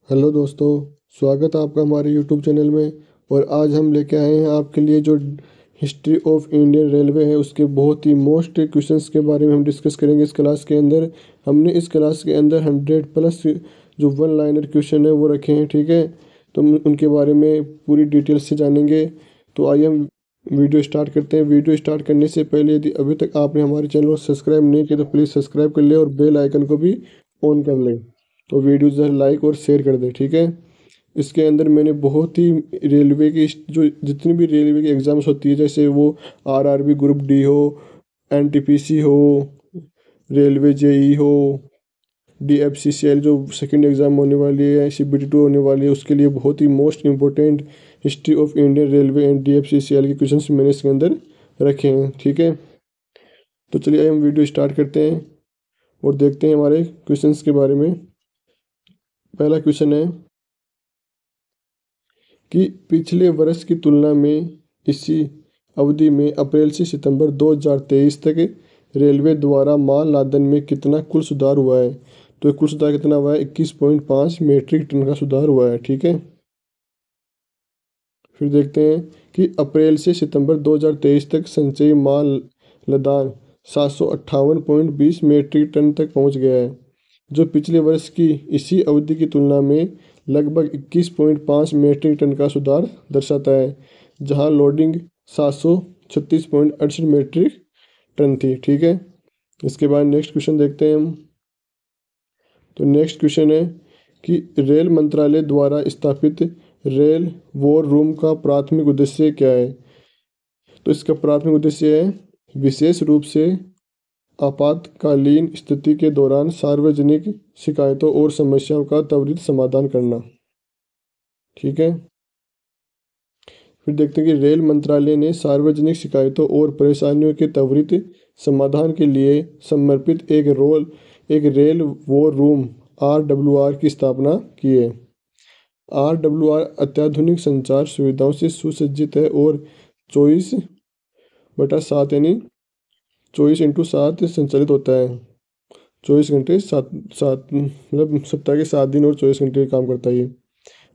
Hello दोस्तों, स्वागत है आपका हमारे यूट्यूब चैनल में। और आज हम लेके आए हैं आपके लिए जो हिस्ट्री ऑफ इंडियन रेलवे है उसके बहुत ही मोस्ट क्वेश्चंस के बारे में हम डिस्कस करेंगे इस क्लास के अंदर। हमने इस क्लास के अंदर 100+ जो वन लाइनर क्वेश्चन है वो रखे हैं, ठीक है। तो हम उनके बारे में पूरी डिटेल से जानेंगे। तो आइए हम वीडियो स्टार्ट करते हैं। वीडियो स्टार्ट करने से पहले यदि अभी तक आपने हमारे चैनल को सब्सक्राइब नहीं किया तो प्लीज़ सब्सक्राइब कर ले और बेल आइकन को भी ऑन कर लें। तो वीडियो ज़रा लाइक और शेयर कर दें, ठीक है। इसके अंदर मैंने बहुत ही रेलवे की जो जितनी भी रेलवे की एग्ज़ाम्स होती है, जैसे वो आरआरबी ग्रुप डी हो, एनटीपीसी हो, रेलवे जेई हो, डीएफसीसीएल जो सेकंड एग्ज़ाम होने वाली है, सीबीटी 2 होने वाली है, उसके लिए बहुत ही most important history of Indian railway and DFCCL के क्वेश्चंस मैंने इसके अंदर रखे हैं, ठीक है। तो चलिए हम वीडियो स्टार्ट करते हैं और देखते हैं हमारे क्वेश्चंस के बारे में। पहला क्वेश्चन है कि पिछले वर्ष की तुलना में इसी अवधि में अप्रैल से सितंबर 2023 तक रेलवे द्वारा माल लादन में कितना कुल सुधार हुआ है। तो कुल सुधार कितना हुआ है? 21.5 मीट्रिक टन का सुधार हुआ है, ठीक है। फिर देखते हैं कि अप्रैल से सितंबर 2023 तक संचयी माल लदान 758.20 मीट्रिक टन तक पहुंच गया है, जो पिछले वर्ष की इसी अवधि की तुलना में लगभग 21.5 मीट्रिक टन का सुधार दर्शाता है, जहां लोडिंग 736.68 मीट्रिक टन थी, ठीक है। इसके बाद नेक्स्ट क्वेश्चन देखते हैं हम। तो नेक्स्ट क्वेश्चन है कि रेल मंत्रालय द्वारा स्थापित रेल वॉर रूम का प्राथमिक उद्देश्य क्या है। तो इसका प्राथमिक उद्देश्य है विशेष रूप से आपातकालीन स्थिति के दौरान सार्वजनिक शिकायतों और समस्याओं का त्वरित समाधान करना, ठीक है। फिर देखते हैं कि रेल मंत्रालय ने सार्वजनिक शिकायतों और परेशानियों के त्वरित समाधान के लिए समर्पित एक रेल वॉर रूम RWR की स्थापना की है। RWR अत्याधुनिक संचार सुविधाओं से सुसज्जित है और 24/7 यानी 24x7 संचालित होता है। 24 घंटे सात सात मतलब सप्ताह के 7 दिन और 24 घंटे काम करता है ये।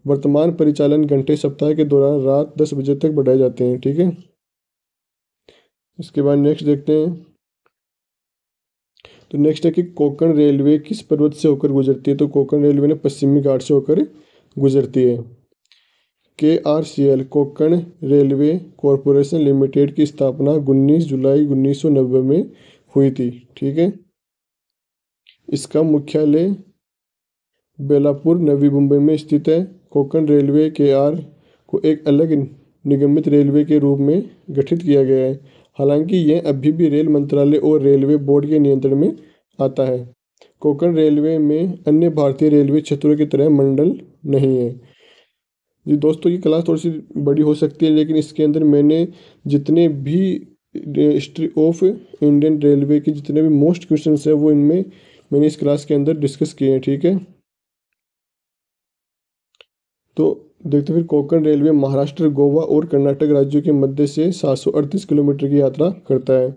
वर्तमान परिचालन घंटे सप्ताह के दौरान रात 10 बजे तक बढ़ाए जाते हैं, ठीक है। इसके बाद नेक्स्ट देखते हैं। तो नेक्स्ट है कि कोंकण रेलवे किस पर्वत से होकर गुजरती है। तो कोंकण रेलवे ने पश्चिमी घाट से होकर गुजरती है। KRCL Konkan railway corporation limited की स्थापना 19 जुलाई 1990 में हुई थी, ठीक है। इसका मुख्यालय बेलापुर नवी मुंबई में स्थित है। कोंकण रेलवे KR को एक अलग निगमित रेलवे के रूप में गठित किया गया है, हालांकि यह अभी भी रेल मंत्रालय और रेलवे बोर्ड के नियंत्रण में आता है। कोंकण रेलवे में अन्य भारतीय रेलवे क्षेत्रों की तरह मंडल नहीं है। जी दोस्तों, ये क्लास थोड़ी सी बड़ी हो सकती है, लेकिन इसके अंदर मैंने जितने भी हिस्ट्री ऑफ इंडियन रेलवे के जितने भी मोस्ट क्वेश्चंस है वो इनमें मैंने इस क्लास के अंदर डिस्कस किए हैं, ठीक है। तो देखते फिर कोंकण रेलवे महाराष्ट्र, गोवा और कर्नाटक राज्यों के मध्य से 738 किलोमीटर की यात्रा करता है।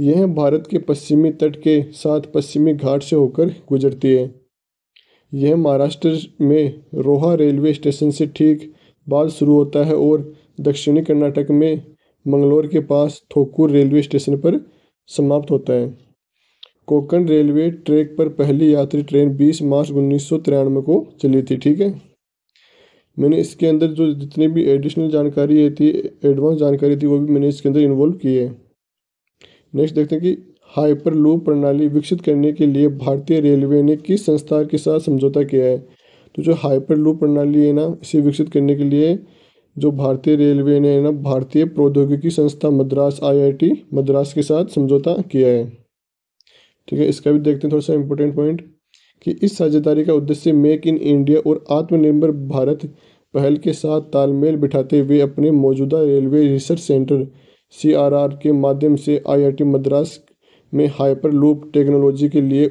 यह भारत के पश्चिमी तट के साथ पश्चिमी घाट से होकर गुजरती है। यह महाराष्ट्र में रोहा रेलवे स्टेशन से ठीक बाद शुरू होता है और दक्षिणी कर्नाटक में मंगलोर के पास थोकूर रेलवे स्टेशन पर समाप्त होता है। कोंकण रेलवे ट्रैक पर पहली यात्री ट्रेन 20 मार्च 1993 को चली थी, ठीक है। मैंने इसके अंदर जो जितनी भी एडिशनल जानकारी थी, एडवांस जानकारी थी, वो भी मैंने इसके अंदर इन्वॉल्व की है। नेक्स्ट देखते हैं कि हाइपर लूप प्रणाली विकसित करने के लिए भारतीय रेलवे ने किस संस्था के साथ समझौता किया है। तो जो हाइपर लूप प्रणाली है ना, इसे विकसित करने के लिए जो भारतीय रेलवे ने है ना, भारतीय प्रौद्योगिकी संस्था मद्रास IIT मद्रास के साथ समझौता किया है, ठीक है। इसका भी देखते हैं थोड़ा सा इंपॉर्टेंट पॉइंट कि इस साझेदारी का उद्देश्य मेक इन इंडिया और आत्मनिर्भर भारत पहल के साथ तालमेल बिठाते हुए अपने मौजूदा रेलवे रिसर्च सेंटर CRR के माध्यम से IIT मद्रास में हाइपर लूप टेक्नोलॉजी के लिए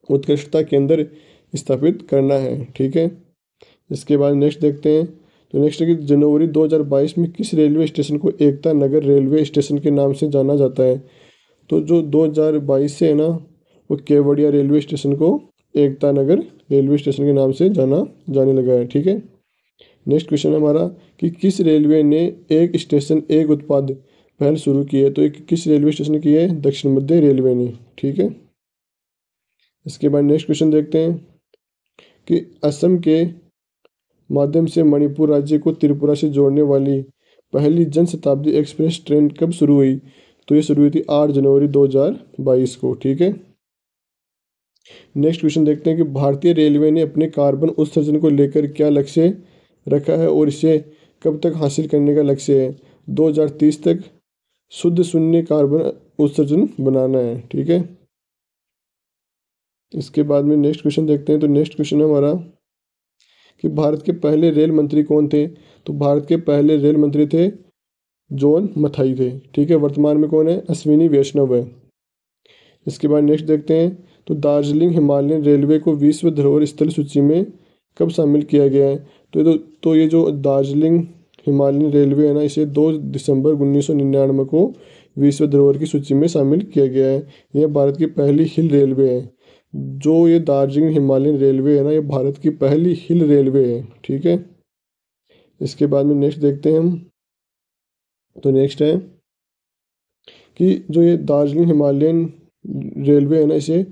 उत्कृष्टता केंद्र स्थापित करना है, ठीक है। इसके बाद नेक्स्ट देखते हैं। तो नेक्स्ट है कि जनवरी 2022 में किस रेलवे स्टेशन को एकता नगर रेलवे स्टेशन के नाम से जाना जाता है। तो जो 2022 से है ना, वो केवड़िया रेलवे स्टेशन को एकता नगर रेलवे स्टेशन के नाम से जाने लगा है। ठीक है। नेक्स्ट क्वेश्चन है हमारा कि किस रेलवे ने एक स्टेशन एक उत्पाद पहल शुरू की है। तो एक किस रेलवे स्टेशन ने की है? दक्षिण मध्य रेलवे ने। ठीक है। इसके बाद नेक्स्ट क्वेश्चन देखते हैं कि असम के माध्यम से मणिपुर राज्य को त्रिपुरा से जोड़ने वाली पहली जन शताब्दी एक्सप्रेस ट्रेन कब शुरू हुई? तो ये शुरू हुई थी 8 जनवरी 2022 को। ठीक है। नेक्स्ट क्वेश्चन देखते हैं कि भारतीय रेलवे ने अपने कार्बन उत्सर्जन को लेकर क्या लक्ष्य रखा है और इसे कब तक हासिल करने का लक्ष्य है? 2030 तक शुद्ध शून्य कार्बन उत्सर्जन बनाना है। ठीक है। इसके बाद में नेक्स्ट क्वेश्चन देखते हैं। तो नेक्स्ट क्वेश्चन है हमारा कि भारत के पहले रेल मंत्री कौन थे? तो भारत के पहले रेल मंत्री थे जॉन मथाई थे। ठीक है। वर्तमान में कौन है? अश्विनी वैष्णव है। इसके बाद नेक्स्ट देखते हैं। तो दार्जिलिंग हिमालयन रेलवे को विश्व धरोहर स्थल सूची में कब शामिल किया गया है? तो ये जो दार्जिलिंग हिमालयन रेलवे है ना, इसे 2 दिसंबर 1999 को विश्व धरोहर की सूची में शामिल किया गया है। यह भारत की पहली हिल रेलवे है। जो ये दार्जिलिंग हिमालयन रेलवे है ना, ये भारत की पहली हिल रेलवे है। ठीक है। इसके बाद में नेक्स्ट देखते हैं हम। तो नेक्स्ट है कि जो ये दार्जिलिंग हिमालयन रेलवे है ना, इसे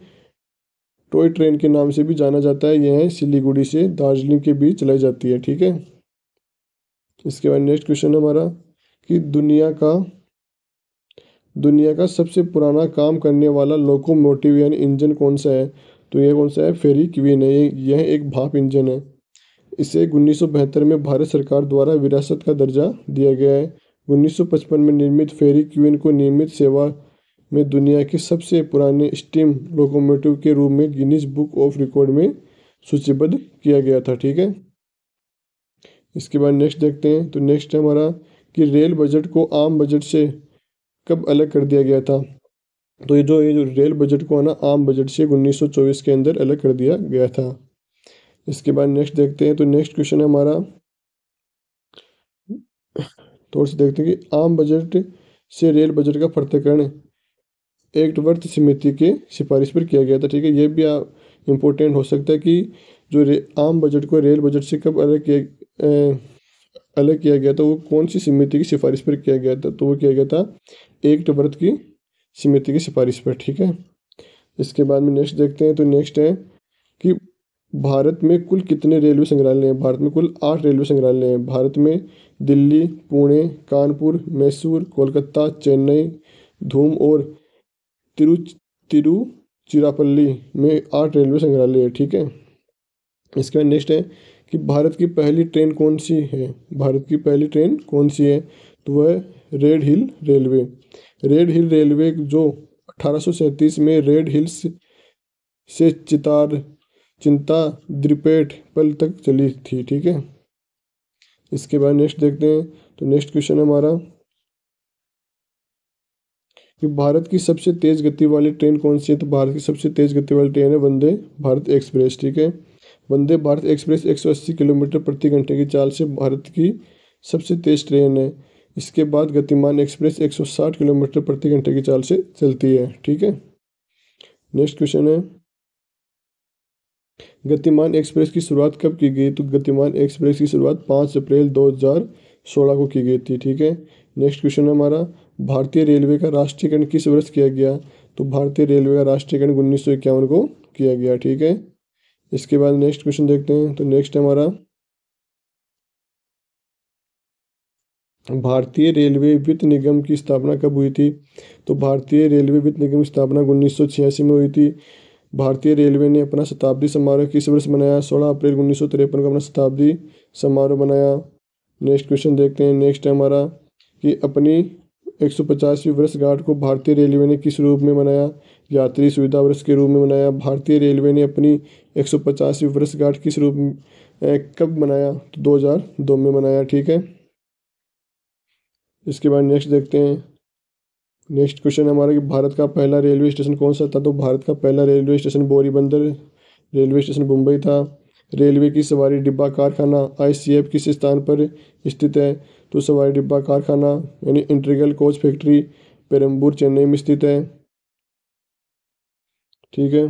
टॉय ट्रेन के नाम से भी जाना जाता है। यह सिलीगुड़ी से दार्जिलिंग के बीच चलाई जाती है। ठीक है। इसके बाद नेक्स्ट क्वेश्चन है हमारा कि दुनिया का सबसे पुराना काम करने वाला लोकोमोटिव यानी इंजन कौन सा है? तो यह कौन सा है? फेरी क्वीन है। यह एक भाप इंजन है। इसे 1972 में भारत सरकार द्वारा विरासत का दर्जा दिया गया है। 1955 में निर्मित फेरी क्वीन को नियमित सेवा में दुनिया के सबसे पुराने स्टीम लोकोमोटिव के रूप में गिनीज बुक ऑफ रिकॉर्ड में सूचीबद्ध किया गया था। ठीक है। इसके बाद नेक्स्ट देखते हैं। तो नेक्स्ट है हमारा कि रेल बजट को आम बजट से कब अलग कर दिया गया था? तो ये जो रेल बजट को है ना, आम बजट से 1924 के अंदर अलग कर दिया गया था। इसके बाद नेक्स्ट देखते हैं। तो नेक्स्ट क्वेश्चन है हमारा, थोड़ा सा देखते हैं कि आम बजट से रेल बजट का पृथक्करण एक्टवर्थ समिति के सिफारिश पर किया गया था। ठीक है। ये भी इम्पोर्टेंट हो सकता है कि जो आम बजट को रेल बजट से कब अलग किया गया था, वो कौन सी समिति की सिफारिश पर किया गया था? तो वो किया गया था एक्टवर्थ की समिति की सिफारिश पर। ठीक है। इसके बाद में नेक्स्ट देखते हैं। तो नेक्स्ट है कि भारत में कुल कितने रेलवे संग्रहालय हैं? भारत में कुल 8 रेलवे संग्रहालय हैं। भारत में दिल्ली, पुणे, कानपुर, मैसूर, कोलकाता, चेन्नई, धूम और तिरुचिरापल्ली में 8 रेलवे संग्रहालय है। ठीक है। इसके बाद नेक्स्ट है कि भारत की पहली ट्रेन कौन सी है? भारत की पहली ट्रेन कौन सी है? तो वह रेड हिल रेलवे। रेड हिल रेलवे जो 1837 में रेड हिल्स से चिंता द्रिपेट पल तक चली थी। ठीक है। इसके बाद नेक्स्ट देखते हैं। तो नेक्स्ट क्वेश्चन है हमारा कि भारत की सबसे तेज गति वाली ट्रेन कौन सी है? तो भारत की सबसे तेज गति वाली ट्रेन है वंदे भारत एक्सप्रेस। ठीक है। वंदे भारत एक्सप्रेस 180 किलोमीटर प्रति घंटे की चाल से भारत की सबसे तेज ट्रेन है। इसके बाद गतिमान एक्सप्रेस 160 किलोमीटर प्रति घंटे की चाल से चलती है। ठीक है। नेक्स्ट क्वेश्चन है गतिमान एक्सप्रेस की शुरुआत कब की गई? तो गतिमान एक्सप्रेस की शुरुआत 5 अप्रैल 2016 को की गई थी। ठीक है। नेक्स्ट क्वेश्चन है हमारा भारतीय रेलवे का राष्ट्रीयकरण किस वर्ष किया गया? तो भारतीय रेलवे का राष्ट्रीयकरण 1951 को किया गया। ठीक है। इसके बाद नेक्स्ट क्वेश्चन देखते हैं। तो नेक्स्ट हमारा भारतीय रेलवे वित्त निगम की स्थापना कब हुई थी? तो भारतीय रेलवे वित्त निगम की स्थापना 1986 में हुई थी। भारतीय रेलवे ने अपना शताब्दी समारोह किस वर्ष मनाया? 16 अप्रैल 1953 को अपना शताब्दी समारोह बनाया। नेक्स्ट क्वेश्चन देखते हैं। नेक्स्ट है हमारा कि अपनी 150वीं वर्षगांठ को भारतीय रेलवे ने किस रूप में मनाया? यात्री सुविधा वर्ष के रूप में मनाया। भारतीय रेलवे ने अपनी 150वीं वर्षगांठ किस रूप में कब मनाया? तो 2002 में मनाया। ठीक है। इसके बाद नेक्स्ट देखते हैं। नेक्स्ट क्वेश्चन हमारा कि भारत का पहला रेलवे स्टेशन कौन सा था? तो भारत का पहला railway station Boribunder railway station Mumbai था। रेलवे की सवारी डिब्बा कारखाना ICF किस स्थान पर स्थित है? तो सवारी डिब्बा कारखाना यानी integral coach factory Perambur Chennai में स्थित है। ठीक है।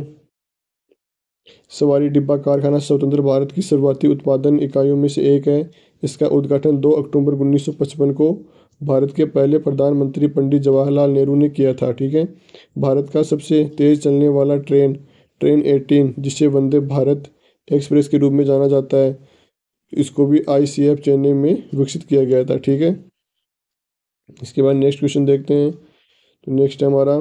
सवारी डिब्बा कारखाना स्वतंत्र भारत की शुरुआती उत्पादन इकाइयों में से एक है। इसका उद्घाटन 2 अक्टूबर 1955 को भारत के पहले प्रधानमंत्री पंडित जवाहरलाल नेहरू ने किया था। ठीक है। भारत का सबसे तेज चलने वाला ट्रेन ट्रेन 18 जिसे वंदे भारत एक्सप्रेस के रूप में जाना जाता है, इसको भी आईसीएफ चेन्नई में विकसित किया गया था। ठीक है। इसके बाद नेक्स्ट क्वेश्चन देखते हैं। तो नेक्स्ट है हमारा,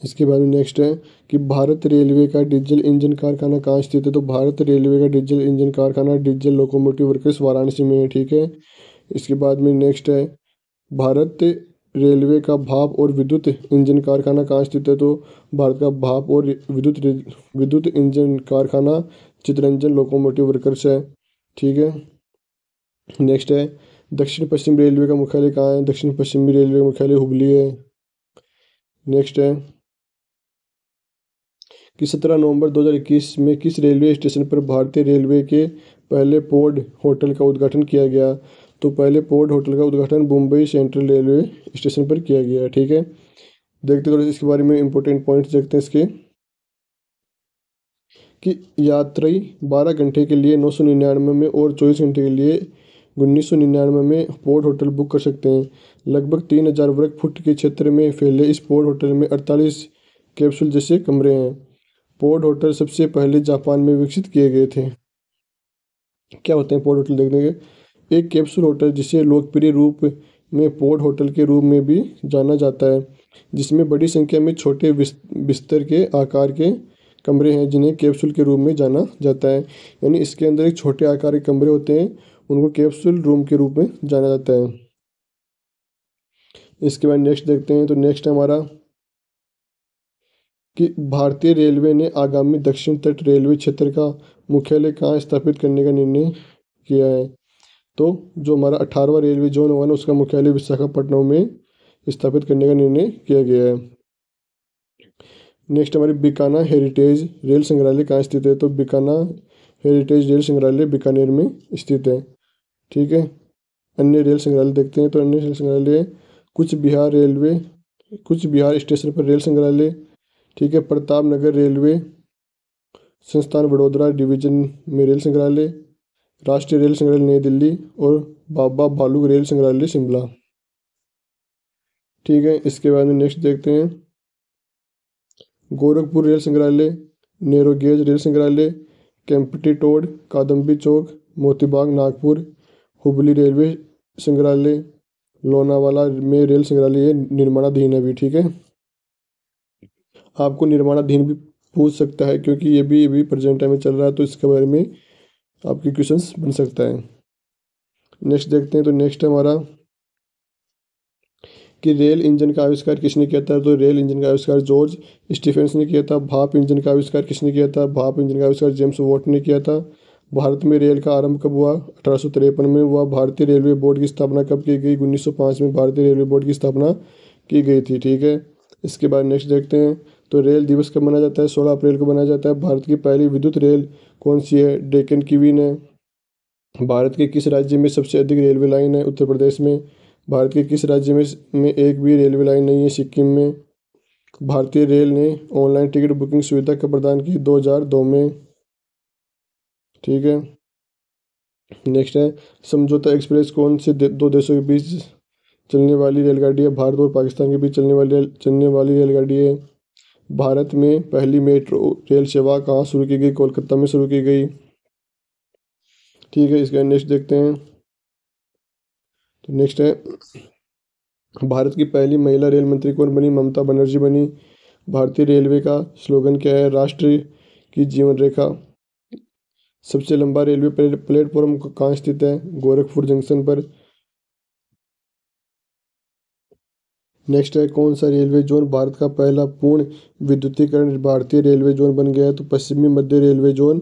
इसके बाद में नेक्स्ट है कि भारत रेलवे का डीजल इंजन कारखाना कहाँ स्थित है। तो भारत रेलवे का डीजल इंजन कारखाना डीजल लोकोमोटिव वर्क्स वाराणसी में है। ठीक है। इसके बाद में नेक्स्ट है, भारत रेलवे का भाप और विद्युत इंजन कारखाना कहाँ स्थित है। तो भारत का भाप और विद्युत इंजन कारखाना चितरंजन लोकोमोटिव वर्क्स है। ठीक है। नेक्स्ट है, दक्षिण पश्चिम रेलवे का मुख्यालय कहाँ है। दक्षिण पश्चिमी रेलवे का मुख्यालय हुबली है। नेक्स्ट है कि 17 नवंबर 2021 में किस रेलवे स्टेशन पर भारतीय रेलवे के पहले पॉड होटल का उद्घाटन किया गया। तो पहले पॉड होटल का उद्घाटन मुंबई सेंट्रल रेलवे स्टेशन पर किया गया। ठीक है। देखते थोड़े से इसके बारे में इंपॉर्टेंट पॉइंट्स देखते हैं इसके, कि यात्री 12 घंटे के लिए 999 में और 24 घंटे के लिए 1999 में पॉड होटल बुक कर सकते हैं। लगभग 3000 वर्ग फुट के क्षेत्र में फैले इस पॉड होटल में 48 कैप्सूल जैसे कमरे हैं। पॉड होटल सबसे पहले जापान में विकसित किए गए थे। क्या होते हैं पॉड होटल देखने के, एक कैप्सूल होटल जिसे लोकप्रिय रूप में पॉड होटल के रूप में भी जाना जाता है, जिसमें बड़ी संख्या में छोटे बिस्तर के आकार के कमरे हैं जिन्हें कैप्सूल के रूप में जाना जाता है। यानी इसके अंदर एक छोटे आकार के कमरे होते हैं, उनको कैप्सूल रूम के रूप में जाना जाता है। इसके बाद नेक्स्ट देखते हैं। तो नेक्स्ट है हमारा कि भारतीय रेलवे ने आगामी दक्षिण तट रेलवे क्षेत्र का मुख्यालय कहाँ स्थापित करने का निर्णय किया है। तो जो हमारा 18वां रेलवे जोन हुआ ना, उसका मुख्यालय विशाखापट्टनम में स्थापित करने का निर्णय किया गया है। नेक्स्ट हमारी बीकाना हेरिटेज रेल संग्रहालय कहाँ स्थित है। तो बीकाना हेरिटेज रेल संग्रहालय बीकानेर में स्थित है। ठीक है। अन्य रेल संग्रहालय देखते हैं। तो अन्य रेल संग्रहालय, कुछ बिहार स्टेशन पर रेल संग्रहालय। ठीक है। प्रताप नगर रेलवे संस्थान वडोदरा डिवीजन में रेल संग्रहालय, राष्ट्रीय रेल संग्रहालय नई दिल्ली और बाबा भालू रेल संग्रहालय शिमला। ठीक है। इसके बाद में नेक्स्ट देखते हैं, गोरखपुर रेल संग्रहालय, नेरोगेज रेल संग्रहालय, केम्प्टी टोड कादम्बी चौक मोतीबाग नागपुर, हुबली रेलवे संग्रहालय, लोनावाला में रेल संग्रहालय निर्माणाधीन है भी। ठीक है। आपको निर्माणाधीन भी पूछ सकता है क्योंकि ये भी प्रेजेंट टाइम में चल रहा है, तो इसके बारे में आपके क्वेश्चंस बन सकता है। नेक्स्ट देखते हैं। तो नेक्स्ट हमारा कि रेल इंजन का आविष्कार किसने किया था। तो रेल इंजन का आविष्कार जॉर्ज स्टीफेंस ने किया था। भाप इंजन का आविष्कार किसने किया था। भाप इंजन का आविष्कार जेम्स वॉट ने किया था। भारत में रेल का आरंभ कब हुआ। 1853 में हुआ। भारतीय रेलवे बोर्ड की स्थापना कब की गई। 1905 में भारतीय रेलवे बोर्ड की स्थापना की गई थी। ठीक है। इसके बाद नेक्स्ट देखते हैं। तो रेल दिवस कब मनाया जाता है। 16 अप्रैल को मनाया जाता है। भारत की पहली विद्युत रेल कौन सी है। डेक्कन क्वीन है। भारत के किस राज्य में सबसे अधिक रेलवे लाइन है। उत्तर प्रदेश में। भारत के किस राज्य में एक भी रेलवे लाइन नहीं है। सिक्किम में। भारतीय रेल ने ऑनलाइन टिकट बुकिंग सुविधा कब प्रदान की। 2002 में। ठीक है। नेक्स्ट है, समझौता एक्सप्रेस कौन से दो देशों के बीच चलने वाली रेलगाड़ी है। भारत और पाकिस्तान के बीच चलने वाली रेलगाड़ी है। भारत में पहली मेट्रो रेल सेवा कहाँ शुरू की गई। कोलकाता में शुरू की गई। ठीक है। इसका नेक्स्ट देखते हैं। तो नेक्स्ट है, भारत की पहली महिला रेल मंत्री कौन बनी। ममता बनर्जी बनी। भारतीय रेलवे का स्लोगन क्या है। राष्ट्र की जीवन रेखा। सबसे लंबा रेलवे प्लेटफॉर्म कहाँ स्थित है। गोरखपुर जंक्शन पर। नेक्स्ट है, कौन सा रेलवे जोन भारत का पहला पूर्ण विद्युतीकरण भारतीय रेलवे जोन बन गया है। तो पश्चिमी मध्य रेलवे जोन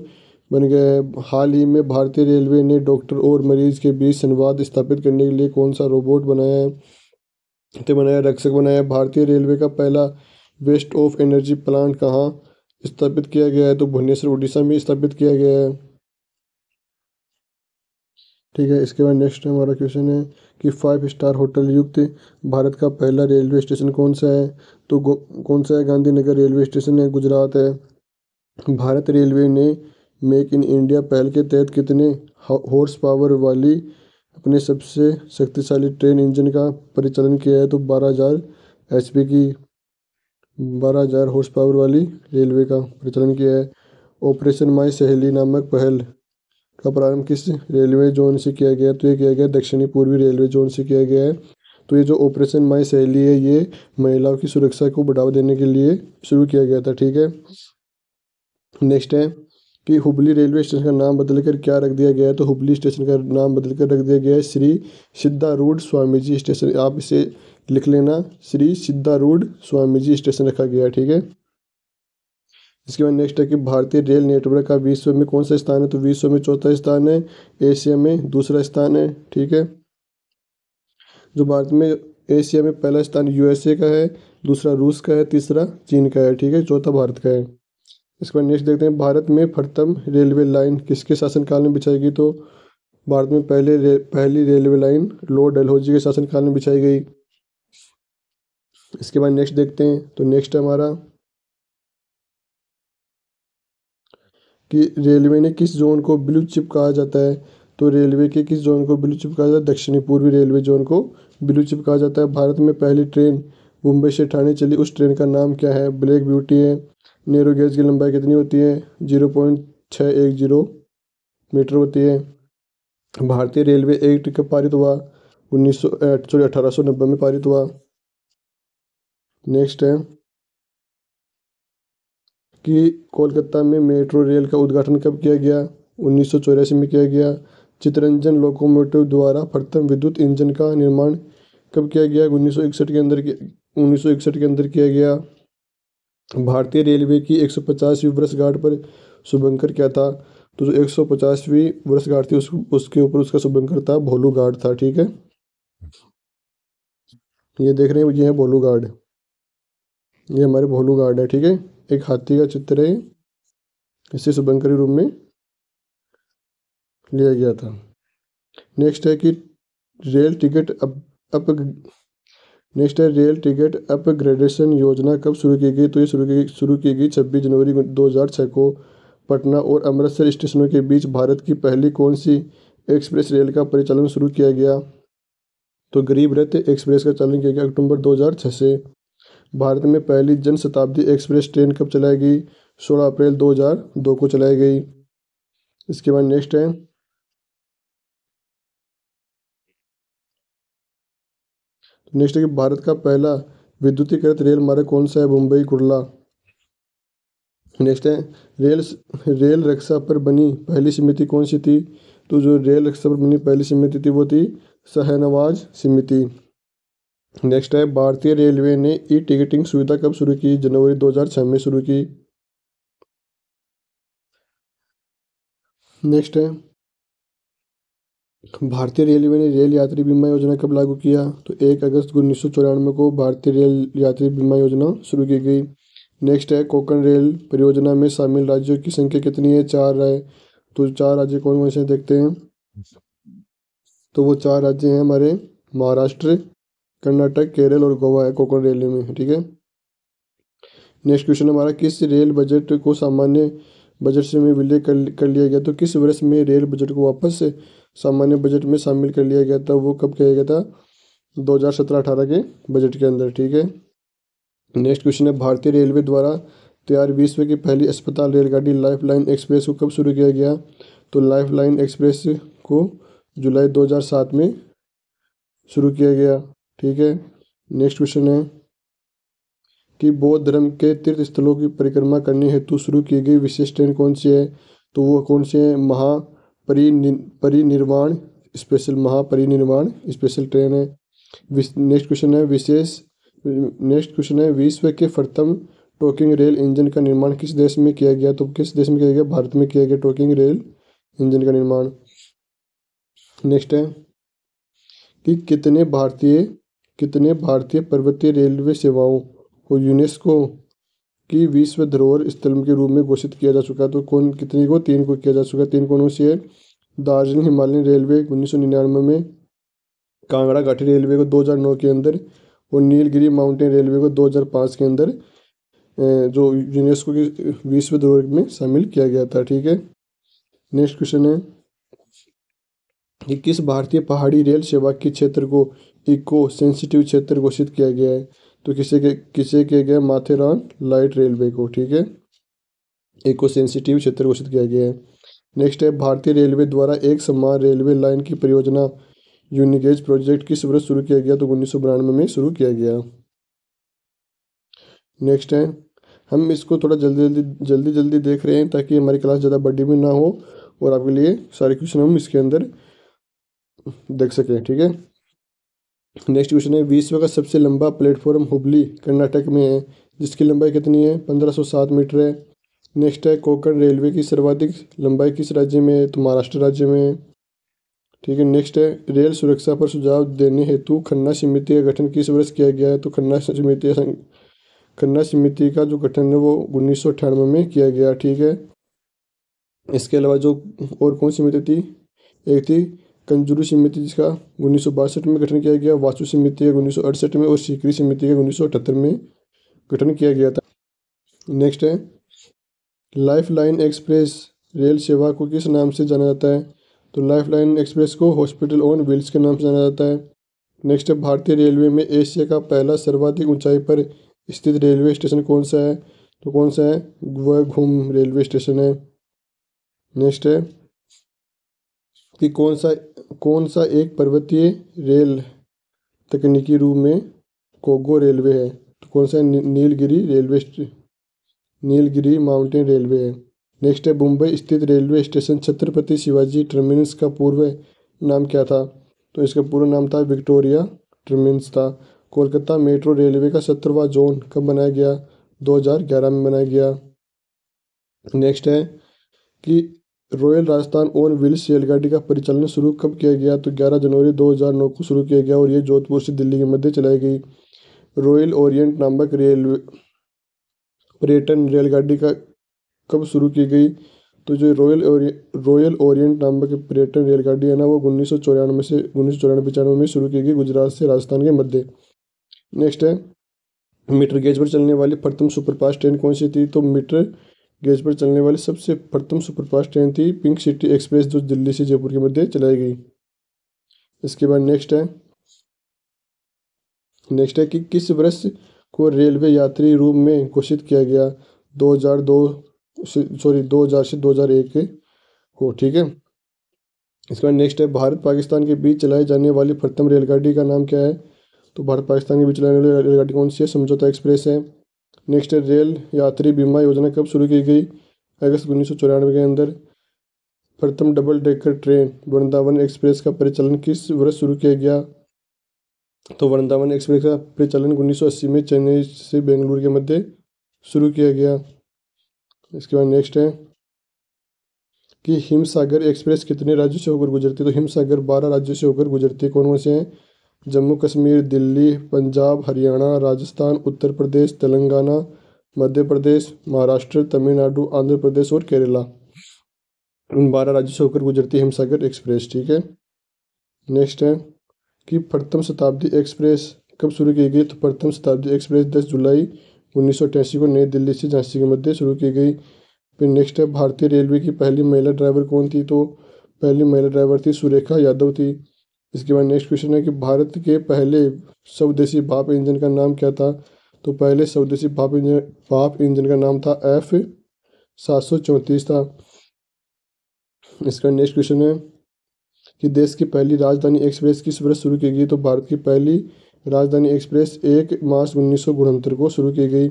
बन गया है। हाल ही में भारतीय रेलवे ने डॉक्टर और मरीज के बीच संवाद स्थापित करने के लिए कौन सा रोबोट बनाया है। तो बनाया रक्षक बनाया। भारतीय रेलवे का पहला वेस्ट ऑफ एनर्जी प्लांट कहाँ स्थापित किया गया है। तो भुवनेश्वर उड़ीसा में स्थापित किया गया है। ठीक है। इसके बाद नेक्स्ट हमारा क्वेश्चन है कि 5 स्टार होटल युक्त भारत का पहला रेलवे स्टेशन कौन सा है? तो कौन सा है? गांधीनगर रेलवे स्टेशन है, गुजरात है। भारत रेलवे ने मेक इन इंडिया पहल के तहत कितने हॉर्स पावर वाली अपने सबसे शक्तिशाली ट्रेन इंजन का परिचालन किया है? तो 12,000 HP की 12,000 हॉर्स पावर वाली रेलवे का परिचालन किया है। ऑपरेशन माई सहेली नामक पहल का प्रारंभ किस रेलवे जोन से किया गया? तो ये किया गया दक्षिणी पूर्वी रेलवे जोन से किया गया है। तो ये जो ऑपरेशन माई सहेली है ये महिलाओं की सुरक्षा को बढ़ावा देने के लिए शुरू किया गया था। ठीक है। नेक्स्ट है कि हुबली रेलवे स्टेशन का नाम बदलकर क्या रख दिया गया है? तो हुबली स्टेशन का नाम बदलकर रख दिया गया है श्री सिद्धारूढ़ स्वामी जी स्टेशन। आप इसे लिख लेना, श्री सिद्धारूढ़ स्वामी जी स्टेशन रखा गया है। ठीक है। इसके बाद नेक्स्ट है कि भारतीय रेल नेटवर्क का विश्व में कौन सा स्थान है? तो विश्व में चौथा स्थान है, एशिया में दूसरा स्थान है। ठीक है। जो भारत में एशिया में पहला स्थान USA का है, दूसरा रूस का है, तीसरा चीन का है। ठीक है, चौथा भारत का है। इसके बाद नेक्स्ट देखते हैं, भारत में प्रथम रेलवे लाइन किसके शासनकाल में बिछाई गई? तो भारत में पहली रेलवे लाइन लॉर्ड डलहौजी के शासनकाल में बिछाई गई। इसके बाद नेक्स्ट देखते हैं, तो नेक्स्ट है हमारा कि रेलवे ने किस जोन को ब्लू चिप कहा जाता है? तो रेलवे के किस जोन को ब्लू चिप कहा जाता है? दक्षिणी पूर्वी रेलवे जोन को ब्लू चिप कहा जाता है। भारत में पहली ट्रेन मुंबई से ठाणे चली, उस ट्रेन का नाम क्या है? ब्लैक ब्यूटी है। नैरो गेज की लंबाई कितनी होती है? 0.610 मीटर होती है। भारतीय रेलवे एक्ट कब पारित हुआ? 1890 में पारित हुआ। नेक्स्ट है कि कोलकाता में मेट्रो रेल का उद्घाटन कब किया गया? 1984 में किया गया। चितरंजन लोकोमोटिव द्वारा प्रथम विद्युत इंजन का निर्माण कब किया गया? 1961 के अंदर किया गया। भारतीय रेलवे की 150वीं वर्षगांठ पर शुभंकर क्या था? तो जो 150वीं वर्षगांठ थी उसके ऊपर उसका शुभंकर था भोलू गार्ड था। ठीक है, ये देख रहे हैं, ये है भोलू गार्ड, ये हमारे भोलू गार्ड है। ठीक है, एक हाथी का चित्र है, इसे शुभंकरी रूप में लिया गया था। नेक्स्ट है कि रेल टिकट अप नेक्स्ट है रेल टिकट अपग्रेडेशन योजना कब शुरू की गई? तो ये शुरू की गई 26 जनवरी 2006 को पटना और अमृतसर स्टेशनों के बीच भारत की पहली कौन सी एक्सप्रेस रेल का परिचालन शुरू किया गया? तो गरीब रथ एक्सप्रेस का चालन किया गया अक्टूबर 2006 से। भारत में पहली जन शताब्दी एक्सप्रेस ट्रेन कब चलाई गई? 16 अप्रैल 2002 को चलाई गई। इसके बाद नेक्स्ट है कि भारत का पहला विद्युतीकृत रेल मार्ग कौन सा है? मुंबई कुर्ला। नेक्स्ट है रेल रेल रक्षा पर बनी पहली समिति कौन सी थी? तो जो रेल रक्षा पर बनी पहली समिति थी वो थी शहनवाज समिति। नेक्स्ट है भारतीय रेलवे ने ई टिकटिंग सुविधा कब शुरू की? जनवरी 2006 में शुरू की। नेक्स्ट है भारतीय रेलवे ने रेल यात्री बीमा योजना कब लागू किया? तो 1 अगस्त 1994 को भारतीय रेल यात्री बीमा योजना शुरू की गई। नेक्स्ट है कोंकण रेल परियोजना में शामिल राज्यों की संख्या कितनी है? 4 है। तो 4 राज्य कौन कौन से देखते हैं, तो वो 4 राज्य हैं हमारे महाराष्ट्र, कर्नाटक, केरल और गोवा है कोंकण रेलवे में। ठीक है। नेक्स्ट क्वेश्चन हमारा, किस रेल बजट को सामान्य बजट से में विलय कर लिया गया? तो किस वर्ष में रेल बजट को वापस से सामान्य बजट में शामिल कर लिया गया था? वो कब किया गया था? 2017-18 के बजट के अंदर। ठीक है। नेक्स्ट क्वेश्चन है, भारतीय रेलवे द्वारा तैयार विश्व की पहली अस्पताल रेलगाड़ी लाइफ लाइन एक्सप्रेस को कब शुरू किया गया? तो लाइफ लाइन एक्सप्रेस को जुलाई 2007 में शुरू किया गया। ठीक है। नेक्स्ट क्वेश्चन है कि बौद्ध धर्म के तीर्थ स्थलों की परिक्रमा करने हेतु शुरू की गई विशेष ट्रेन कौन सी है? तो वो कौन सी है? परिनिर्वाण स्पेशल, महापरिनिर्वाण स्पेशल ट्रेन है। नेक्स्ट क्वेश्चन है विश्व के प्रथम टॉकिंग रेल इंजन का निर्माण किस देश में किया गया? तो किस देश में किया गया? भारत में किया गया टॉकिंग रेल इंजन का निर्माण। नेक्स्ट है कि कितने भारतीय पर्वतीय रेलवे सेवाओं को यूनेस्को की विश्व धरोहर स्थल के रूप में घोषित किया जा चुका है? तो कितने को? 3 को किया जा चुका है। 3 कौन सी है? दार्जिलिंग हिमालयन रेलवे 1999 में, कांगड़ा घाटी रेलवे को 2009 के अंदर और नीलगिरी माउंटेन रेलवे को 2005 के अंदर जो यूनेस्को की विश्व धरोहर में शामिल किया गया था। ठीक है। नेक्स्ट क्वेश्चन है कि किस भारतीय पहाड़ी रेल सेवा के क्षेत्र को इको सेंसिटिव क्षेत्र घोषित किया गया है? तो किसे किया गया? माथेरान लाइट रेलवे को। ठीक है, इको सेंसिटिव क्षेत्र घोषित किया गया है। नेक्स्ट है भारतीय रेलवे द्वारा एक समान रेलवे लाइन की परियोजना यूनिगेज प्रोजेक्ट किस वर्ष शुरू किया गया? तो 1992 में शुरू किया गया। नेक्स्ट है, हम इसको थोड़ा जल्दी जल्दी देख रहे हैं ताकि हमारी क्लास ज़्यादा बड़ी भी ना हो और आपके लिए सारे क्वेश्चन हम इसके अंदर देख सकें। ठीक है। नेक्स्ट क्वेश्चन है विश्व का सबसे लंबा प्लेटफॉर्म हुबली कर्नाटक में है, जिसकी लंबाई कितनी है? 1507 मीटर है। नेक्स्ट है कोंकण रेलवे की सर्वाधिक लंबाई किस राज्य में है? तो महाराष्ट्र राज्य में है। ठीक है। नेक्स्ट है रेल सुरक्षा पर सुझाव देने हेतु खन्ना समिति का गठन किस वर्ष किया गया है? तो खन्ना समिति का जो गठन है वो 1998 में किया गया। ठीक है। इसके अलावा जो और कौन समिति थी? एक थी कंजूरू समिति जिसका 1962 में गठन किया गया, वासु समिति का 1968 में और सीकरी समिति का 1978 में गठन किया गया था। नेक्स्ट है लाइफ लाइन एक्सप्रेस रेल सेवा को किस नाम से जाना जाता है? तो लाइफ लाइन एक्सप्रेस को हॉस्पिटल ऑन व्हील्स के नाम से जाना जाता है। नेक्स्ट है भारतीय रेलवे में एशिया का पहला सर्वाधिक ऊंचाई पर स्थित रेलवे स्टेशन कौन सा है? तो कौन सा है? वह घूम रेलवे स्टेशन है। नेक्स्ट है कि कौन सा एक पर्वतीय रेल तकनीकी रूप में कोगो रेलवे है? तो कौन सा है? नीलगिरी माउंटेन रेलवे है। नेक्स्ट है मुंबई स्थित railway station Chhatrapati Shivaji terminus का पूर्व नाम क्या था? तो इसका पूरा नाम था विक्टोरिया टर्मिनस था। कोलकाता मेट्रो रेलवे का 17वां जोन कब बनाया गया? 2011 में बनाया गया। नेक्स्ट है कि रॉयल राजस्थान ऑन व्हील्स रेलगाड़ी का परिचालन शुरू कब किया गया? तो 11 जनवरी 2009 को शुरू किया गया और ये जोधपुर से दिल्ली के मध्य चलाई गई। रॉयल ओरिएंट नामक रेलवे पर्यटन रेलगाड़ी का कब शुरू की गई? तो जो रॉयल ओरिएंट नामक पर्यटन रेलगाड़ी है ना वो 1994 में शुरू की गई गुजरात से राजस्थान के मध्य। नेक्स्ट है मीटर गेज पर चलने वाली प्रथम सुपरफास्ट ट्रेन कौन सी थी? तो मीटर गेज पर चलने वाली सबसे प्रथम सुपरफास्ट ट्रेन थी पिंक सिटी एक्सप्रेस जो दिल्ली से जयपुर के मध्य चलाई गई। इसके बाद नेक्स्ट है कि किस वर्ष को रेलवे यात्री रूप में घोषित किया गया? 2000 से 2001 हो। ठीक है। इसके बाद नेक्स्ट है भारत पाकिस्तान के बीच चलाई जाने वाली प्रथम रेलगाड़ी का नाम क्या है? तो भारत पाकिस्तान के बीच चलाने वाली रेलगाड़ी कौन सी है? समझौता एक्सप्रेस है। नेक्स्ट है रेल यात्री बीमा योजना कब शुरू की गई? अगस्त 1994 के अंदर। प्रथम double decker train Vrindavan express का परिचालन किस वर्ष शुरू किया गया? तो वृंदावन एक्सप्रेस का परिचालन 1980 में चेन्नई से बेंगलुरु के मध्य शुरू किया गया। इसके बाद नेक्स्ट है कि हिमसागर एक्सप्रेस कितने राज्यों से होकर गुजरती है? तो हिमसागर 12 राज्यों से होकर गुजरती है। कौन कौन से हैं? जम्मू कश्मीर, दिल्ली, पंजाब, हरियाणा, राजस्थान, उत्तर प्रदेश, तेलंगाना, मध्य प्रदेश, महाराष्ट्र, तमिलनाडु, आंध्र प्रदेश और केरला। इन 12 राज्यों से होकर गुजरती है हिमसागर एक्सप्रेस। ठीक है। नेक्स्ट है कि प्रथम शताब्दी एक्सप्रेस कब शुरू की गई? तो प्रथम शताब्दी एक्सप्रेस 10 जुलाई 1988 को नई दिल्ली से झांसी के मध्य शुरू की गई। फिर नेक्स्ट है भारतीय रेलवे की पहली महिला ड्राइवर कौन थी? तो पहली महिला ड्राइवर थी सुरेखा यादव थी। इसके बाद नेक्स्ट क्वेश्चन है कि भारत के पहले स्वदेशी भाप इंजन का नाम क्या था? तो पहले स्वदेशी भाप इंजन का नाम था F734 था। इसका नेक्स्ट क्वेश्चन है कि देश की पहली राजधानी एक्सप्रेस किस वर्ष शुरू की गई? तो भारत की पहली राजधानी एक्सप्रेस 1 मार्च 1969 को शुरू की गई।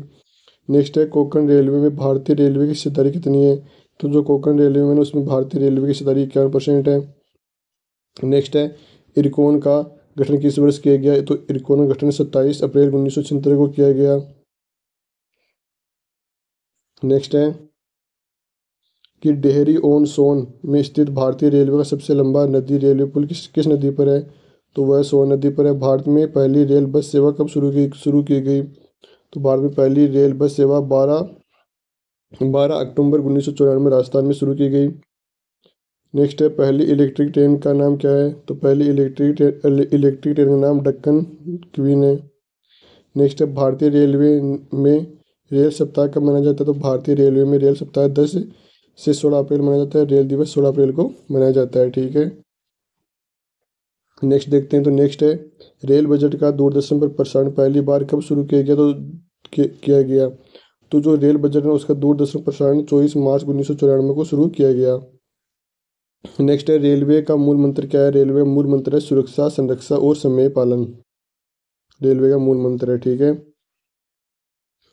नेक्स्ट है कोंकण रेलवे में भारतीय रेलवे की हिस्सेदारी कितनी है? तो जो कोंकण रेलवे में उसमें भारतीय रेलवे की हिस्सेदारी 51% है। नेक्स्ट है इरकॉन का गठन किस वर्ष किया गया? तो इरकॉन का गठन 27 अप्रैल 1976 को किया गया। नेक्स्ट है कि डेहरी ऑन सोन में स्थित भारतीय रेलवे का सबसे लंबा नदी रेलवे पुल किस नदी पर है? तो वह सोन नदी पर है। भारत में पहली रेल बस सेवा कब शुरू की गई? तो भारत में पहली रेल बस सेवा 12 अक्टूबर 1994 में राजस्थान में शुरू की गई। नेक्स्ट है पहली इलेक्ट्रिक ट्रेन का नाम क्या है? तो पहली इलेक्ट्रिक ट्रेन का नाम दक्कन क्वीन है। नेक्स्ट है भारतीय रेलवे में रेल सप्ताह कब मनाया जाता है? तो भारतीय रेलवे में रेल सप्ताह 10 से 16 अप्रैल मनाया जाता है। रेल दिवस 16 अप्रैल को मनाया जाता है। ठीक है, नेक्स्ट देखते हैं। तो नेक्स्ट है रेल बजट का दूरदर्शन पर प्रसारण पहली बार कब शुरू किया गया? तो किया गया। तो जो रेल बजट है उसका दूरदर्शन प्रसारण 24 मार्च 1994 को शुरू किया गया। नेक्स्ट है रेलवे का मूल मंत्र क्या है? रेलवे का मूल मंत्र है सुरक्षा, संरक्षा और समय पालन। रेलवे का मूल मंत्र है। ठीक है,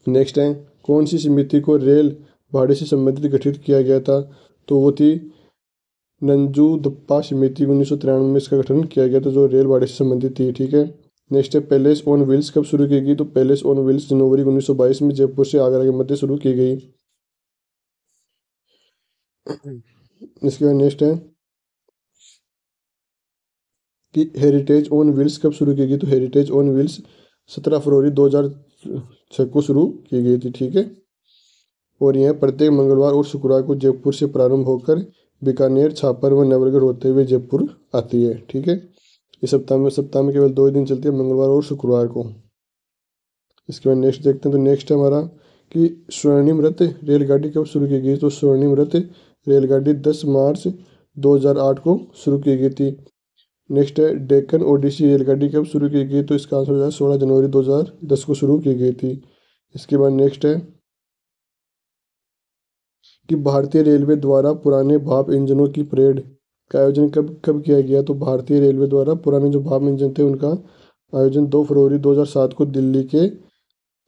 नेक्स्ट है कौन सी समिति को रेल भाड़े से संबंधित गठित किया गया था? तो वो थी नंजूदप्पा समिति। 1993 में इसका गठन किया गया था, जो रेल भाड़े से संबंधित थी। ठीक है, नेक्स्ट है पैलेस ऑन व्हील्स कब शुरू की गई? तो पैलेस ऑन व्हील्स जनवरी 1922 में जयपुर से आगरा के मध्य शुरू की गई। इसके बाद नेक्स्ट है कि हेरिटेज ऑन व्हील्स कब शुरू की गई? तो हेरिटेज ऑन व्हील्स 17 फरवरी 2006 को शुरू की गई थी। ठीक है, और यह प्रत्येक मंगलवार और शुक्रवार को जयपुर से प्रारंभ होकर बीकानेर, छापर व नवलगढ़ होते हुए जयपुर आती है। ठीक है, इस सप्ताह में केवल 2 दिन चलती है, मंगलवार और शुक्रवार को। इसके बाद नेक्स्ट देखते हैं। तो नेक्स्ट है हमारा कि स्वर्णिम रथ रेलगाड़ी कब शुरू की गई? तो स्वर्णिम रथ रेलगाड़ी 10 मार्च 2008 को शुरू की गई थी। नेक्स्ट है डेक्कन ओडिसी रेलगाड़ी कब शुरू की गई? तो इसका आंसर हो जाए 16 जनवरी 2010 को शुरू की गई थी। इसके बाद नेक्स्ट है कि भारतीय रेलवे द्वारा पुराने भाप इंजनों की परेड का आयोजन कब कब किया गया? तो भारतीय रेलवे द्वारा पुराने जो भाप इंजन थे उनका आयोजन 2 फरवरी 2007 को दिल्ली के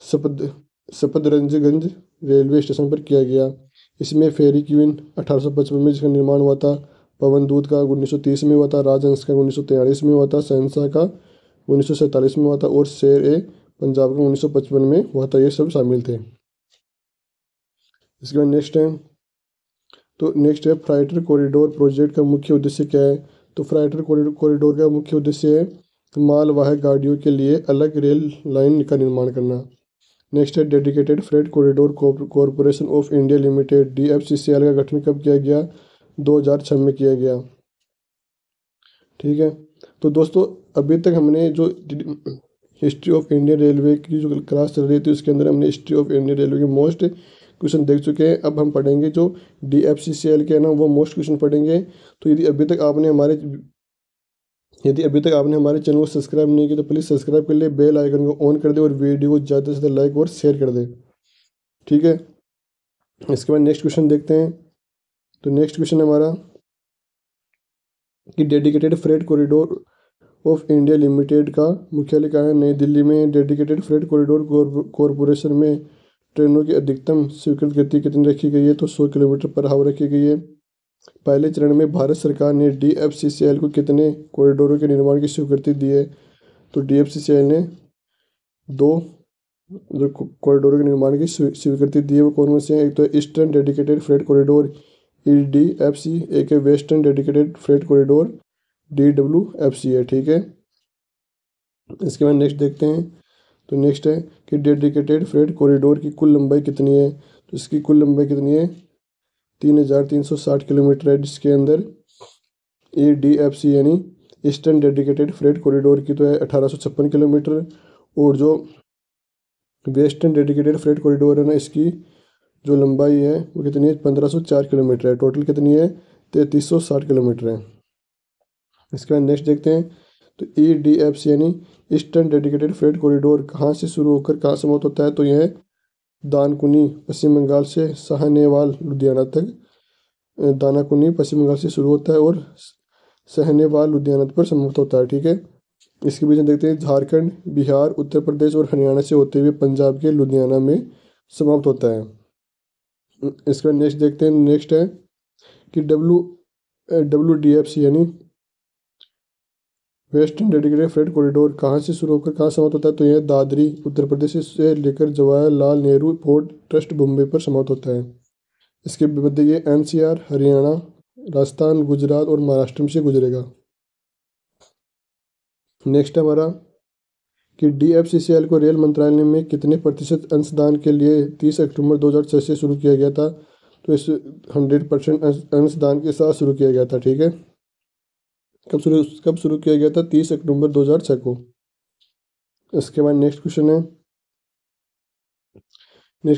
सफद सफदरजंग रेलवे स्टेशन पर किया गया। इसमें फेरी क्वीन 1855 में जिसका निर्माण हुआ था, पवन दूत का 1930 में हुआ था, राजहंस का 1943 में हुआ था, शहंशाह का 1947 में हुआ था और शेर ए पंजाब का 1955 में हुआ था। ये सब शामिल थे। इसके बाद नेक्स्ट है। तो नेक्स्ट है फ्राइटर कॉरिडोर प्रोजेक्ट का मुख्य उद्देश्य क्या है? तो फ्राइटर कॉरिडोर का मुख्य उद्देश्य है मालवाहक गाड़ियों के लिए अलग रेल लाइन का निर्माण करना। नेक्स्ट है dedicated freight corridor corporation of India limited DFCCL का गठन कब किया गया? 2006 में किया गया। ठीक है, तो दोस्तों अभी तक हमने जो हिस्ट्री ऑफ इंडियन रेलवे की जो क्लास चल रही थी उसके अंदर हमने हिस्ट्री ऑफ इंडियन रेलवे के मोस्ट क्वेश्चन देख चुके हैं। अब हम पढ़ेंगे जो DFCCL के ना वो मोस्ट क्वेश्चन पढ़ेंगे। तो यदि अभी तक आपने हमारे चैनल को सब्सक्राइब नहीं किया तो प्लीज़ सब्सक्राइब कर ले, बेल आइकन को ऑन कर दे और वीडियो को ज़्यादा से ज़्यादा लाइक और शेयर कर दे। ठीक है, इसके बाद नेक्स्ट क्वेश्चन देखते हैं। तो नेक्स्ट क्वेश्चन हमारा कि dedicated freight corridor of India limited का मुख्यालय कहाँ है? नई दिल्ली में। डेडिकेटेड फ्रेट कॉरिडोर कॉरपोरेशन में ट्रेनों की अधिकतम स्वीकृत गति कितनी रखी गई है? तो 100 किलोमीटर पर आवर रखी गई है। पहले चरण में भारत सरकार ने DFCCL को कितने कॉरिडोरों के निर्माण की स्वीकृति दी है? तो DFCCL ने 2 जो कॉरिडोरों के निर्माण की स्वीकृति दी है वो कौन कौन से हैं? एक तो eastern dedicated freight corridor EDFC, एक है western dedicated freight corridor DWFC है। ठीक है, इसके बाद नेक्स्ट देखते हैं। तो नेक्स्ट है कि डेडिकेटेड फ्रेट कॉरिडोर की कुल लंबाई कितनी है? तो इसकी कुल लंबाई कितनी है? 3360 किलोमीटर है, जिसके अंदर EDFC यानी ईस्टर्न डेडिकेटेड फ्रेट कॉरिडोर की तो है 1856 किलोमीटर और जो वेस्टर्न डेडिकेटेड फ्रेट कॉरिडोर है ना इसकी जो लंबाई है वो कितनी है? 1504 किलोमीटर है। टोटल कितनी है? 3360 किलोमीटर है। इसके बाद नेक्स्ट देखते हैं। तो EDFC यानी ईस्टर्न डेडिकेटेड फ्रेट कॉरिडोर कहाँ से शुरू होकर कहाँ समाप्त होता है? तो यह दानकुनी पश्चिम बंगाल से साहनेवाल लुधियाना तक, दानाकुनी पश्चिम बंगाल से शुरू होता है और साहनेवाल लुधियाना पर समाप्त होता है। ठीक है, इसके बीच में देखते हैं झारखंड, बिहार, उत्तर प्रदेश और हरियाणा से होते हुए पंजाब के लुधियाना में समाप्त होता है। इसके बाद नेक्स्ट देखते हैं। नेक्स्ट है कि WDFC यानी वेस्टर्न डेडिकेटेड फ्रेट कॉरिडोर कहाँ से शुरू होकर कहाँ समाप्त होता है? तो यह दादरी उत्तर प्रदेश से लेकर जवाहरलाल नेहरू पोर्ट ट्रस्ट मुंबई पर समाप्त होता है। इसके मध्य ये NCR, हरियाणा, राजस्थान, गुजरात और महाराष्ट्र से गुजरेगा। नेक्स्ट हमारा कि DFCCL को रेल मंत्रालय में कितने प्रतिशत अंशदान के लिए 30 अक्टूबर 2006 से शुरू किया गया था? तो इस 100% अंशदान के साथ शुरू किया गया था। ठीक है, कब शुरू किया गया था? 30 अक्टूबर 2006 को। इसके बाद नेक्स्ट क्वेश्चन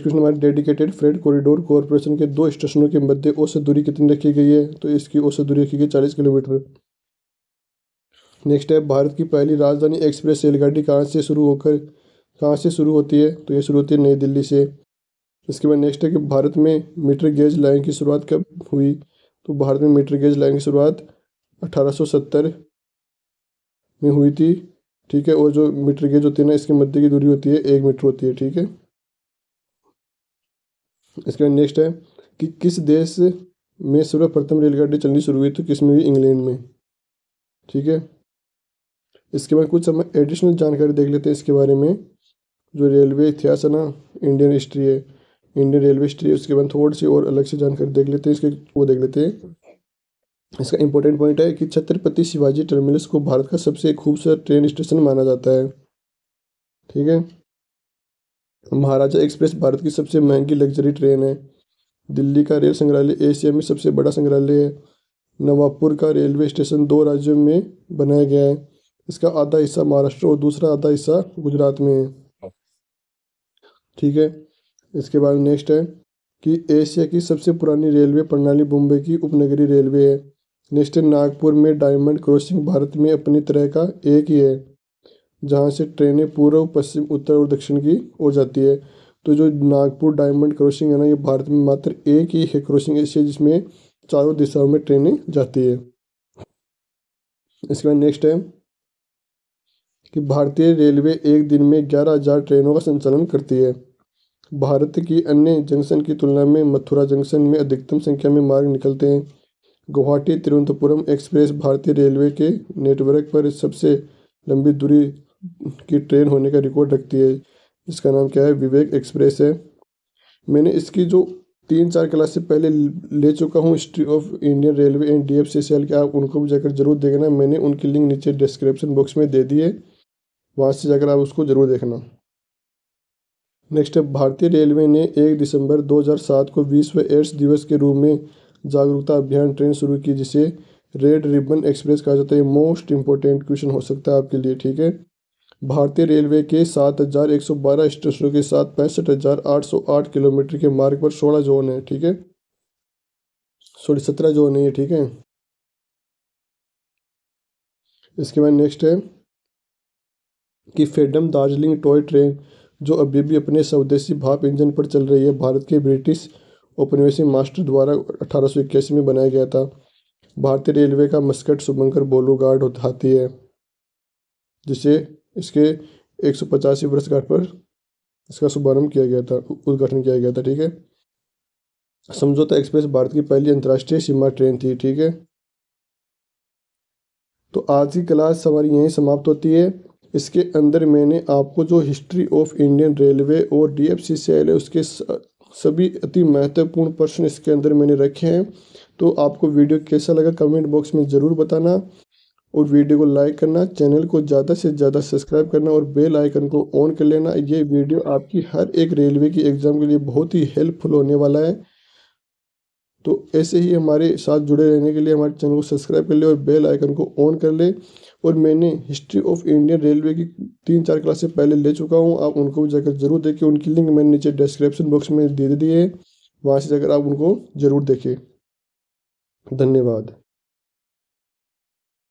हमारे डेडिकेटेड फ्रेट कॉरिडोर कॉरपोरेशन के दो स्टेशनों के मध्य औसत दूरी कितनी रखी गई है? तो इसकी औसत दूरी रखी गई 40 किलोमीटर। नेक्स्ट है, भारत की पहली राजधानी एक्सप्रेस रेलगाड़ी कहाँ से शुरू होती है? तो ये शुरू होती है नई दिल्ली से। इसके बाद नेक्स्ट है कि भारत में मीटर गेज लाइन की शुरुआत कब हुई? तो भारत में मीटर गेज लाइन की शुरुआत 1870 में हुई थी। ठीक है, और जो मीटर गेज होती है ना, इसके मध्य की दूरी होती है 1 मीटर होती है। ठीक है, इसके बाद नेक्स्ट है कि किस देश में सर्वप्रथम रेलगाड़ी चलनी शुरू हुई? तो किस में हुई? इंग्लैंड में। ठीक है, इसके बाद कुछ हम एडिशनल जानकारी देख लेते हैं इसके बारे में। जो रेलवे इतिहास है ना, इंडियन हिस्ट्री है, इंडियन रेलवे हिस्ट्री है, उसके बाद थोड़ी सी और अलग से जानकारी देख लेते हैं इसके, वो देख लेते हैं। इसका इंपॉर्टेंट पॉइंट है कि छत्रपति शिवाजी टर्मिनस को भारत का सबसे खूबसूरत ट्रेन स्टेशन माना जाता है। ठीक है, महाराजा एक्सप्रेस भारत की सबसे महंगी लग्जरी ट्रेन है। दिल्ली का रेल संग्रहालय एशिया में सबसे बड़ा संग्रहालय है। नवाबपुर का रेलवे स्टेशन 2 राज्यों में बनाया गया है। इसका आधा हिस्सा महाराष्ट्र और दूसरा आधा हिस्सा गुजरात में है। ठीक है, इसके बाद नेक्स्ट है कि एशिया की सबसे पुरानी रेलवे प्रणाली मुंबई की उपनगरीय रेलवे है। नेक्स्ट है, नागपुर में डायमंड क्रॉसिंग भारत में अपनी तरह का एक ही है, जहाँ से ट्रेनें पूर्व पश्चिम उत्तर और दक्षिण की ओर जाती है। तो जो नागपुर डायमंड क्रॉसिंग है ना, ये भारत में मात्र एक ही है क्रॉसिंग एशिया जिसमें चारों दिशाओं में ट्रेनें जाती है। इसके बाद नेक्स्ट है कि भारतीय रेलवे एक दिन में 11,000 ट्रेनों का संचालन करती है। भारत की अन्य जंक्शन की तुलना में मथुरा जंक्शन में अधिकतम संख्या में मार्ग निकलते हैं। गुवाहाटी तिरुवनंतपुरम एक्सप्रेस भारतीय रेलवे के नेटवर्क पर सबसे लंबी दूरी की ट्रेन होने का रिकॉर्ड रखती है। इसका नाम क्या है? विवेक एक्सप्रेस है। मैंने इसकी जो 3-4 क्लास से पहले ले चुका हूँ, history of Indian railway and DFCCL के, आप उनको भी जाकर जरूर देखना। मैंने उनकी लिंक नीचे डिस्क्रिप्शन बॉक्स में दे दी है, वहाँ से जाकर आप उसको जरूर देखना। नेक्स्ट है, भारतीय रेलवे ने 1 दिसंबर 2007 को विश्व एड्स दिवस के रूप में जागरूकता अभियान ट्रेन शुरू की, जिसे रेड रिबन एक्सप्रेस कहा जाता है। मोस्ट इंपॉर्टेंट क्वेश्चन हो सकता है आपके लिए। ठीक है, भारतीय रेलवे के 7,112 स्टेशनों के साथ 65,808 किलोमीटर के मार्ग पर 16 जोन है। ठीक है, सॉरी 17 जोन है ये। ठीक है, इसके बाद नेक्स्ट है कि फ्रीडम दार्जिलिंग टॉय ट्रेन, जो अभी भी अपने स्वदेशी भाप इंजन पर चल रही है, भारत के ब्रिटिश औपनिवेशिक मास्टर द्वारा 1881 में बनाया गया था। भारतीय रेलवे का मस्कट शुभंकर बोलू गार्ड हाथी है, जिसे इसके 185 वर्षगांठ पर इसका शुभारंभ किया गया था, उद्घाटन किया गया था। ठीक है, समझौता एक्सप्रेस भारत की पहली अंतर्राष्ट्रीय सीमा ट्रेन थी। ठीक है, तो आज की क्लास हमारी यहीं समाप्त होती है। इसके अंदर मैंने आपको जो हिस्ट्री ऑफ इंडियन रेलवे और DFCCL है, उसके सभी अति महत्वपूर्ण प्रश्न इसके अंदर मैंने रखे हैं। तो आपको वीडियो कैसा लगा कमेंट बॉक्स में ज़रूर बताना, और वीडियो को लाइक करना, चैनल को ज़्यादा से ज़्यादा सब्सक्राइब करना और बेल आइकन को ऑन कर लेना। ये वीडियो आपकी हर एक रेलवे की एग्ज़ाम के लिए बहुत ही हेल्पफुल होने वाला है। तो ऐसे ही हमारे साथ जुड़े रहने के लिए हमारे चैनल को सब्सक्राइब कर ले और बेल आइकन को ऑन कर ले। और मैंने हिस्ट्री ऑफ इंडियन रेलवे की 3-4 क्लासेस पहले ले चुका हूँ, आप उनको भी जाकर जरूर देखें। उनकी लिंक मैंने नीचे डिस्क्रिप्शन बॉक्स में दे दी है, वहाँ से जाकर आप उनको ज़रूर देखें। धन्यवाद।